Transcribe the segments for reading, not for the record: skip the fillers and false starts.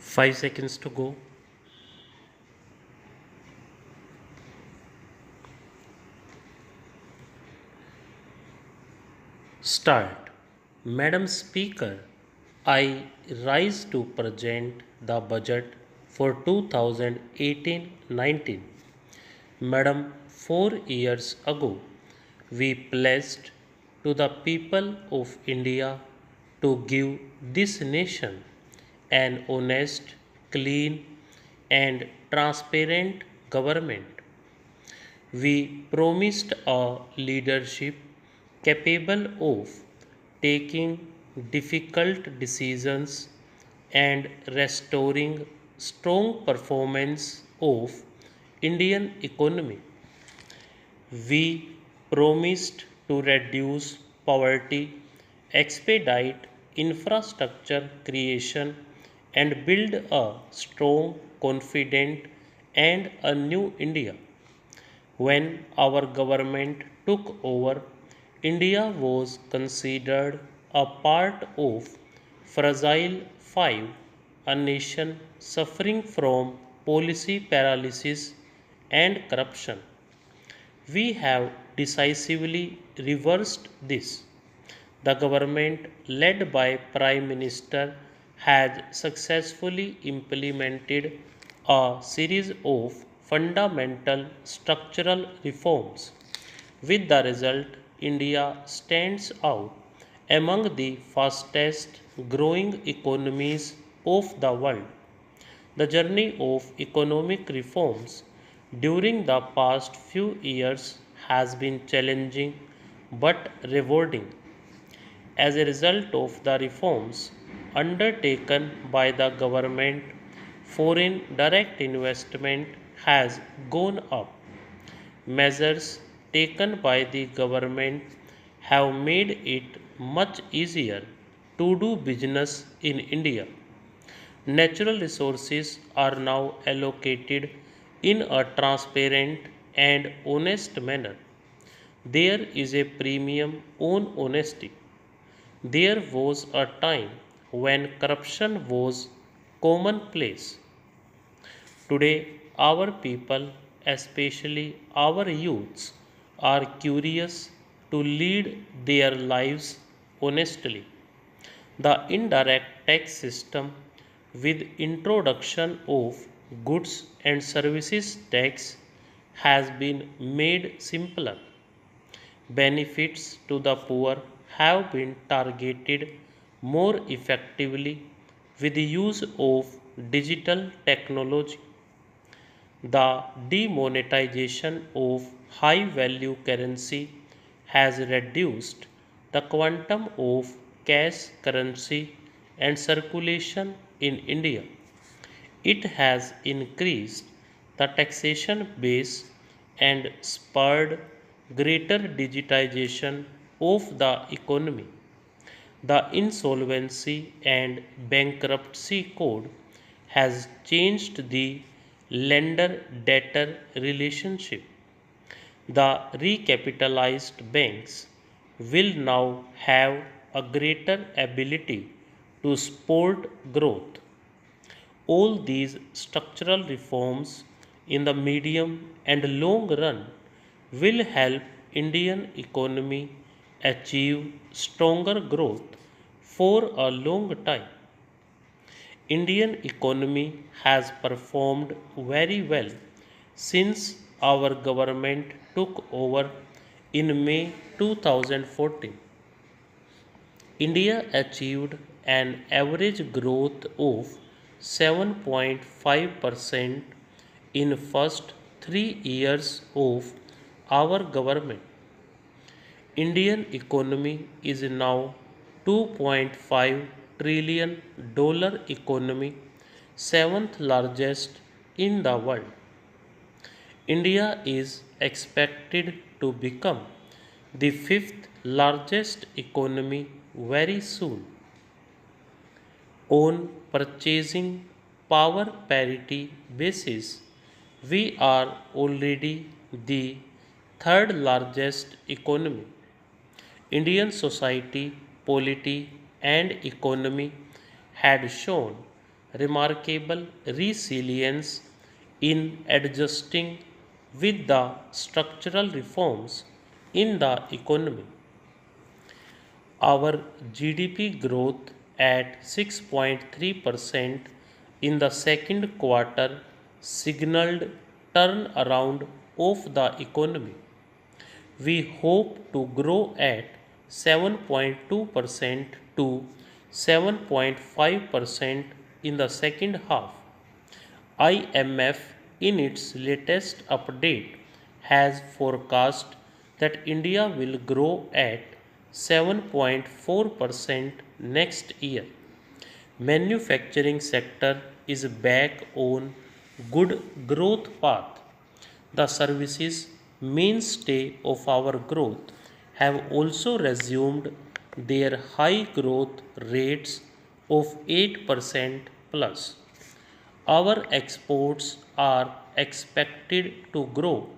5 seconds to go. Start. Madam Speaker, I rise to present the budget for 2018-19. Madam, 4 years ago, we pledged to the people of India to give this nation an honest, clean, and transparent government. We promised a leadership capable of taking difficult decisions and restoring strong performance of Indian economy. We promised to reduce poverty, expedite infrastructure creation, and build a strong, confident, and a new India. When our government took over, India was considered a part of fragile five, a nation suffering from policy paralysis and corruption. We have decisively reversed this. The government led by Prime Minister has successfully implemented a series of fundamental structural reforms. With the result, India stands out among the fastest growing economies of the world. The journey of economic reforms during the past few years has been challenging but rewarding. As a result of the reforms undertaken by the government, foreign direct investment has gone up. Measures taken by the government have made it much easier to do business in India. Natural resources are now allocated in a transparent and honest manner. There is a premium on honesty. There was a time when corruption was commonplace. Today, our people, especially our youths, are curious to lead their lives honestly. The indirect tax system with introduction of goods and services tax has been made simpler. Benefits to the poor have been targeted more effectively with the use of digital technology. The demonetization of high value currency has reduced the quantum of cash currency and circulation in India. It has increased the taxation base and spurred greater digitization of the economy. The insolvency and bankruptcy code has changed the lender debtor relationship. The recapitalized banks will now have a greater ability to support growth. All these structural reforms in the medium and long run will help Indian economy achieve stronger growth for a long time. Indian economy has performed very well since our government took over in May 2014. India achieved an average growth of 7.5% in first 3 years of our government. Indian economy is now 2.5 trillion dollar economy, seventh largest in the world. India is expected to become the fifth largest economy very soon. On purchasing power parity basis, we are already the third largest economy. Indian society, polity, and economy had shown remarkable resilience in adjusting with the structural reforms in the economy. Our GDP growth at 6.3% in the second quarter signaled turnaround of the economy. We hope to grow at 7.2% to 7.5% in the second half. IMF in its latest update has forecast that India will grow at 7.4% next year. Manufacturing sector is back on good growth path. The services mainstay of our growth have also resumed their high growth rates of 8% plus. Our exports are expected to grow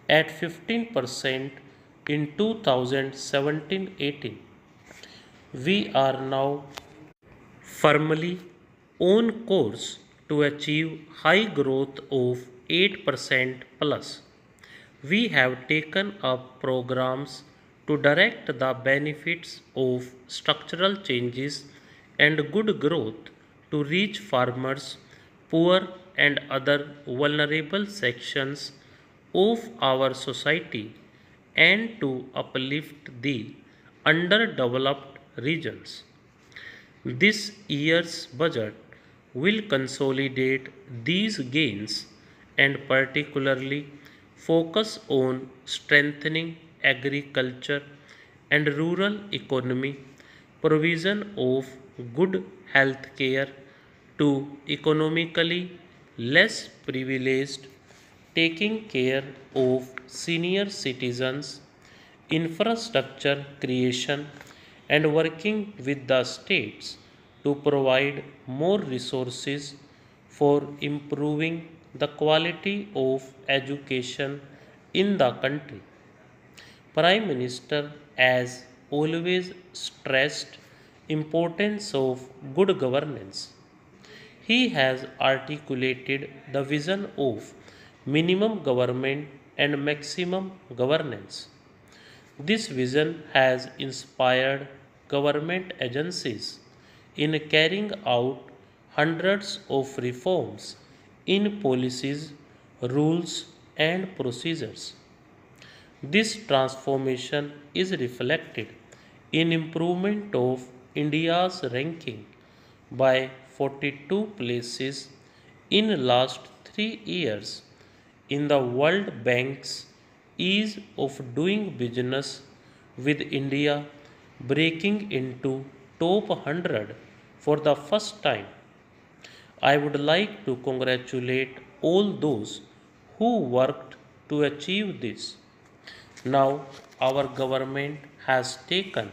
at 15% in 2017-18. We are now firmly on course to achieve high growth of 8% plus. We have taken up programs to direct the benefits of structural changes and good growth to reach farmers, poor and other vulnerable sections of our society and to uplift the underdeveloped regions. This year's budget will consolidate these gains and particularly focus on strengthening agriculture and rural economy, provision of good health care to economically less privileged, taking care of senior citizens, infrastructure creation, and working with the states to provide more resources for improving the quality of education in the country. Prime Minister has always stressed importance of good governance. He has articulated the vision of minimum government and maximum governance. This vision has inspired government agencies in carrying out hundreds of reforms in policies, rules, and procedures. This transformation is reflected in improvement of India's ranking by 42 places in last 3 years in the World Bank's ease of doing business with India, breaking into top 100 for the first time. I would like to congratulate all those who worked to achieve this. Now our government has taken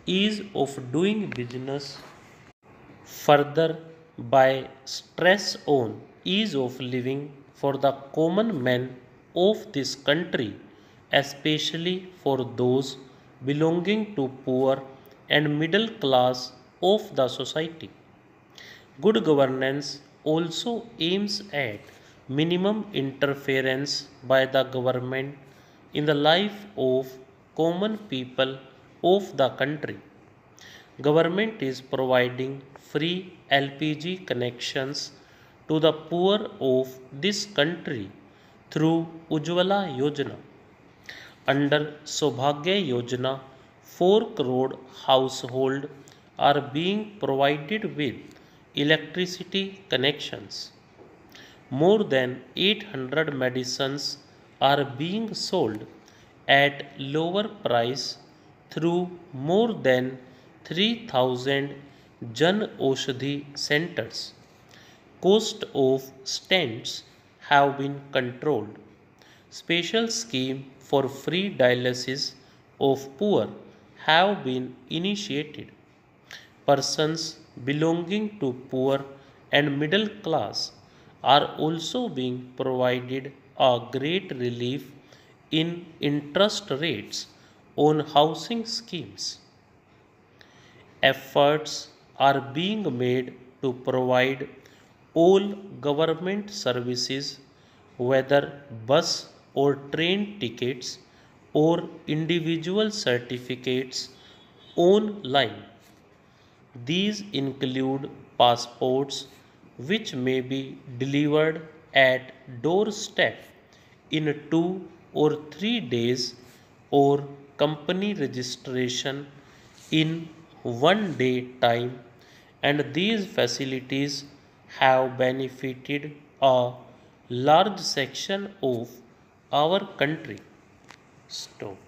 ease of doing business further by stress on ease of living for the common man of this country, especially for those belonging to poor and middle class of the society. Good governance also aims at minimum interference by the government in the life of common people of the country. Government is providing free LPG connections to the poor of this country through Ujjwala Yojana. Under Saubhagya Yojana, 4 crore households are being provided with electricity connections. More than 800 medicines are being sold at lower price through more than 3,000 Jan Aushadhi centers. Cost of stents have been controlled. Special scheme for free dialysis of poor have been initiated. Persons belonging to poor and middle class are also being provided a great relief in interest rates on housing schemes. Efforts are being made to provide all government services, whether bus or train tickets or individual certificates, online. These include passports, which may be delivered at doorstep in 2 or 3 days, or company registration in 1 day time, and these facilities have benefited a large section of our country. Stop.